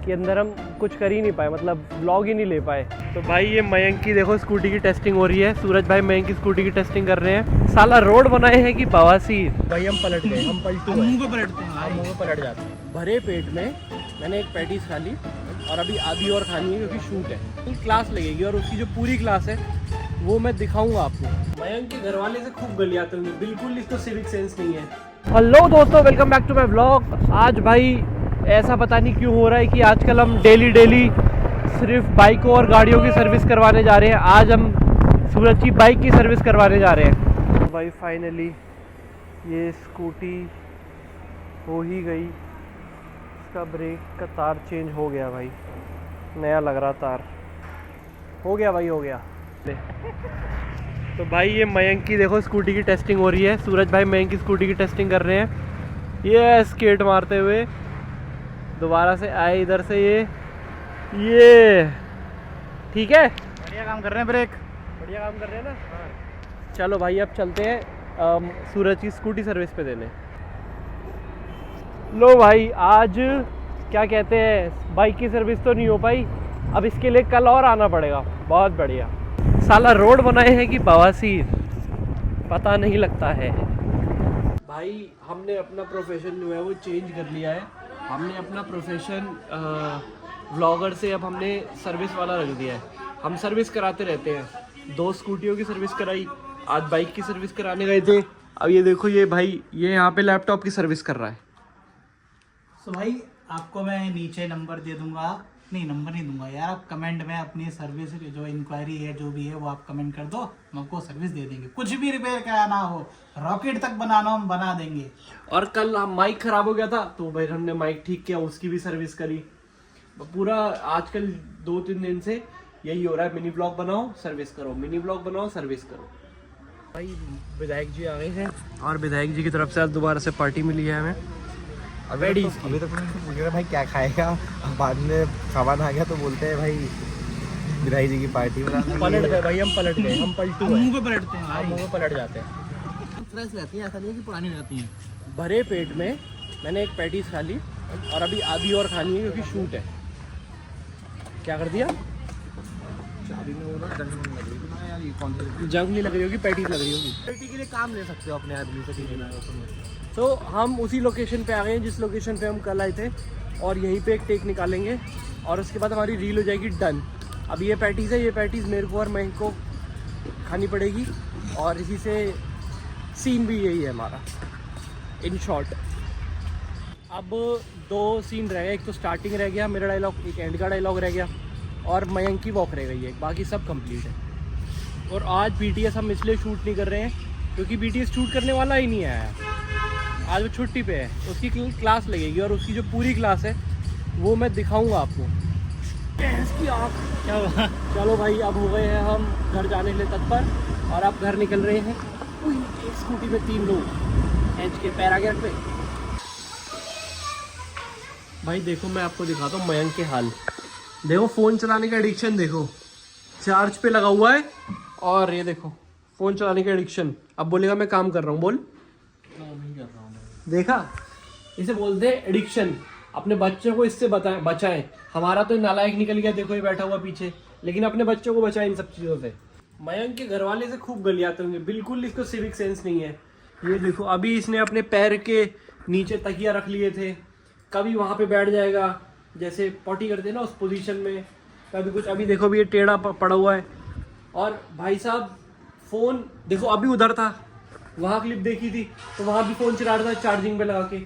कि अंदर हम कुछ कर ही नहीं पाए, मतलब व्लॉग ही नहीं ले पाए। तो भाई ये मयंक की देखो स्कूटी की टेस्टिंग हो रही है। सूरज भाई मयंक की स्कूटी की टेस्टिंग कर रहे हैं। साला रोड बनाए हैं कि बवासीर। भाई हम पलट गए, हम पलटू मुंह पे पलटते हैं, हम मुँह में पलट जाते हैं। भरे पेट में मैंने एक पैटीज खा ली और अभी आधी और खानी है क्योंकि शूट है, क्लास लगेगी और उसकी जो पूरी क्लास है वो मैं दिखाऊंगा आपको। मयंक के घर वाले से खूब गलियाते होंगे, बिल्कुल इसको सिविक सेंस नहीं है। हेलो दोस्तों, welcome back to my vlog. आज भाई ऐसा पता नहीं क्यों हो रहा है कि आजकल हम डेली सिर्फ बाइकों और गाड़ियों की सर्विस करवाने जा रहे हैं। आज हम सूरज की बाइक की सर्विस करवाने जा रहे हैं। तो भाई फाइनली ये स्कूटी हो ही गई, इसका ब्रेक का तार चेंज हो गया भाई, नया लग रहा तार, हो गया भाई, हो गया। तो भाई ये मयंक की देखो स्कूटी की टेस्टिंग हो रही है। सूरज भाई मयंक की स्कूटी की टेस्टिंग कर रहे हैं। ये स्केट मारते हुए दोबारा से आए इधर से, ये ठीक है, बढ़िया काम कर रहे हैं, ब्रेक बढ़िया काम कर रहे हैं ना। चलो भाई अब चलते हैं सूरज की स्कूटी सर्विस पे देने। लो भाई आज क्या कहते हैं, बाइक की सर्विस तो नहीं हो पाई, अब इसके लिए कल और आना पड़ेगा। बहुत बढ़िया। साला रोड बनाए हैं कि बवासीर, पता नहीं लगता है। भाई हमने अपना प्रोफेशन जो है वो चेंज कर लिया है। हमने अपना प्रोफेशन व्लॉगर से अब हमने सर्विस वाला रख दिया है। हम सर्विस कराते रहते हैं। 2 स्कूटियों की सर्विस कराई, आज बाइक की सर्विस कराने गए थे। अब ये देखो ये भाई ये यहाँ पे लैपटॉप की सर्विस कर रहा है। तो भाई आपको मैं नीचे नंबर दे दूंगा, नहीं नंबर नहीं दूंगा यार, आप कमेंट में अपनी सर्विस जो इंक्वायरी है जो भी है वो आप कमेंट कर दो, हम आपको सर्विस दे देंगे। कुछ भी रिपेयर कराना हो, रॉकेट तक बनाना हो हम बना देंगे। और कल हम माइक खराब हो गया था तो भाई हमने माइक ठीक किया, उसकी भी सर्विस करी। पूरा आजकल 2-3 दिन से यही हो रहा है, मिनी ब्लॉग बनाओ सर्विस करो, मिनी ब्लॉग बनाओ सर्विस करो। भाई विधायक जी आ गए हैं और विधायक जी की तरफ से आज दोबारा से पार्टी मिली है हमें। अभी तो पूछ रहे भाई क्या खाएगा, अब बाद में सामान आ गया तो बोलते हैं भाई विधायक जी की पार्टी में। पलट गए भाई, हम पलट गए, हम पलटू हैं। मुंह पे पलटते हैं, हम मुँह में पलट जाते हैं। फ्रेश रहती है, ऐसा नहीं है कि पुरानी रहती है। भरे पेट में मैंने एक पैटीज खा ली और अभी आधी और खानी है क्योंकि शूट है। क्या कर दिया? जंग नहीं लग रही होगी, पैटीज लग रही होगी। पार्टी के लिए काम ले सकते हो अपने आदमी से, ठीक है। तो हम उसी लोकेशन पे आ गए हैं जिस लोकेशन पे हम कल आए थे, और यहीं पे एक टेक निकालेंगे और उसके बाद हमारी रील हो जाएगी डन। अब ये पैटीज़ है, ये पैटीज़ मेरे को और मयंक को खानी पड़ेगी और इसी से सीन भी यही है हमारा इन शॉर्ट। अब 2 सीन रह गए, एक तो स्टार्टिंग रह गया मेरा डायलॉग, एक एंड का डायलॉग रह गया और मयंक की वॉक रह गई है, बाकी सब कंप्लीट है। और आज BTS हम इसलिए शूट नहीं कर रहे हैं क्योंकि BTS शूट करने वाला ही नहीं आया, आज वो छुट्टी पे है, उसकी क्लास लगेगी और उसकी जो पूरी क्लास है वो मैं दिखाऊंगा आपको। इसकी आँख क्या हुआ? चलो भाई अब हो गए हैं हम घर जाने के लिए तत्पर और अब घर निकल रहे हैं। एक स्कूटी में 3 लोग एंच के पैर आगे रख। भाई देखो मैं आपको दिखाता हूँ मयंक के हाल देखो, फ़ोन चलाने का एडिक्शन देखो, चार्ज पे लगा हुआ है और ये देखो फ़ोन चलाने का एडिक्शन। अब बोलेगा मैं काम कर रहा हूँ, बोल। नहीं कर रहा हूँ। देखा, इसे बोलते हैं एडिक्शन। अपने बच्चों को इससे बचाएं। हमारा तो नालायक निकल गया, देखो ये बैठा हुआ पीछे, लेकिन अपने बच्चों को बचाएं इन सब चीज़ों से। मयंक के घर वाले से खूब गलियाते होंगे, बिल्कुल इसको सिविक सेंस नहीं है। ये देखो अभी इसने अपने पैर के नीचे तकिया रख लिए थे, कभी वहाँ पे बैठ जाएगा जैसे पॉटी करते हैं ना उस पोजीशन में, कभी कुछ। अभी देखो अभी ये टेढ़ा पड़ा हुआ है। और भाई साहब फ़ोन देखो अभी उधर था, वहाँ क्लिप देखी थी तो वहाँ भी फ़ोन चला रहा था चार्जिंग पे लगा के,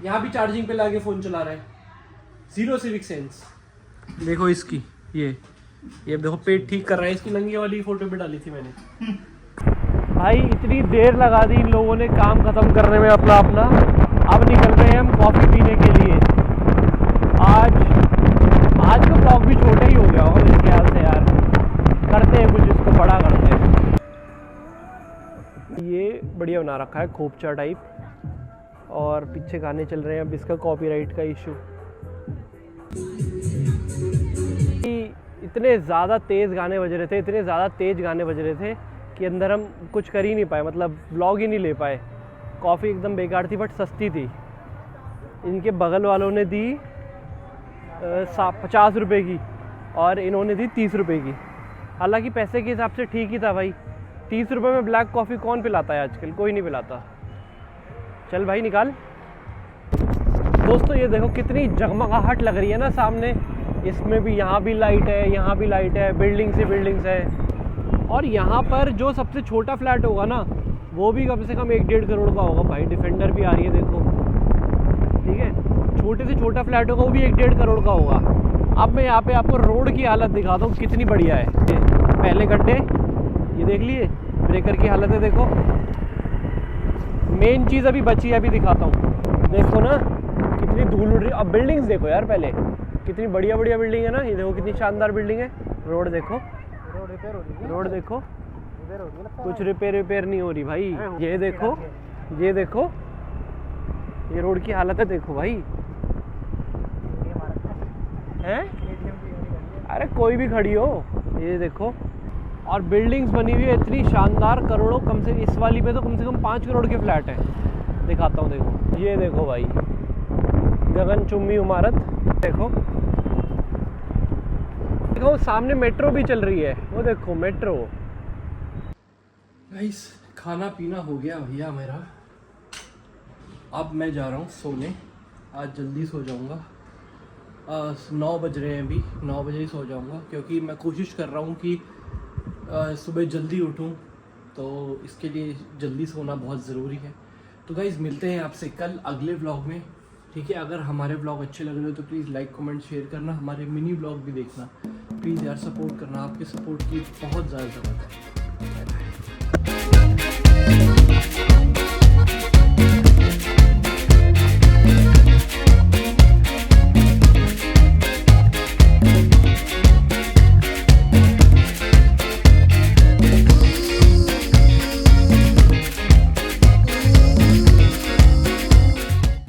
यहाँ भी चार्जिंग पे लगा के फ़ोन चला रहा है। Zero civic sense. देखो इसकी ये देखो पेट ठीक कर रहा है, इसकी नंगे वाली फ़ोटो भी डाली थी मैंने। भाई इतनी देर लगा दी इन लोगों ने काम ख़त्म करने में अपना। अब निकल रहे हैं हम कॉफ़ी पीने के लिए। आज का ब्लॉग भी छोटा ही हो गया होगा मेरे ख्याल से यार, करते हैं कुछ इसको बड़ा करते हैं। ये बढ़िया बना रखा है खोपचा टाइप, और पीछे गाने चल रहे हैं। अब इसका कॉपीराइट का इशू, इतने ज़्यादा तेज़ गाने बज रहे थे कि अंदर हम कुछ कर ही नहीं पाए, मतलब व्लॉग ही नहीं ले पाए। कॉफ़ी एकदम बेकार थी बट सस्ती थी। इनके बगल वालों ने दी 50 रुपये की और इन्होंने दी 30 रुपये की। हालांकि पैसे के हिसाब से ठीक ही था भाई, 30 रुपये में ब्लैक कॉफ़ी कौन पिलाता है आजकल, कोई नहीं पिलाता। चल भाई निकाल। दोस्तों ये देखो कितनी जगमगाहट लग रही है ना सामने, इसमें भी, यहाँ भी लाइट है, यहाँ भी लाइट है, बिल्डिंग्स ही बिल्डिंग्स है। और यहाँ पर जो सबसे छोटा फ्लैट होगा ना वो भी कम से कम 1-1.5 करोड़ का होगा भाई। डिफेंडर भी आ रही है देखो, ठीक है, छोटे से छोटा फ्लैट होगा वो भी 1-1.5 करोड़ का होगा। अब मैं यहाँ पे आपको रोड की हालत दिखाता हूँ कितनी बढ़िया है। पहले गड्ढे ये देख लिए, ब्रेकर की हालत है देखो। मेन चीज़ अभी बची है, अभी दिखाता हूँ। देखो ना कितनी धूल उड़ रही है। अब बिल्डिंग्स देखो यार, पहले कितनी बढ़िया बढ़िया बिल्डिंग है ना, ये देखो कितनी शानदार बिल्डिंग है। रोड देखो, रोड देखो, कुछ रिपेयर नहीं हो रही भाई। ये देखो, ये देखो, ये रोड की हालत है देखो भाई, हैं? अरे कोई भी खड़ी हो, ये देखो। और बिल्डिंग्स बनी हुई है इतनी शानदार, करोड़ों, कम से इस वाली पे तो कम से कम 5 करोड़ के फ्लैट है। दिखाता हूँ देखो, ये देखो भाई, गगनचुंबी इमारत देखो। देखो सामने मेट्रो भी चल रही है, वो देखो मेट्रो। गाइस खाना पीना हो गया भैया मेरा, अब मैं जा रहा हूँ सोने। आज जल्दी सो जाऊँगा, 9 बज रहे हैं अभी, 9 बजे ही सो जाऊँगा, क्योंकि मैं कोशिश कर रहा हूँ कि सुबह जल्दी उठूँ, तो इसके लिए जल्दी सोना बहुत ज़रूरी है। तो गाइस मिलते हैं आपसे कल अगले व्लॉग में, ठीक है। अगर हमारे व्लॉग अच्छे लग रहे हो तो प्लीज़ लाइक कमेंट शेयर करना, हमारे मिनी व्लॉग भी देखना प्लीज़ यार, सपोर्ट करना, आपके सपोर्ट की बहुत ज़्यादा ज़रूरत है।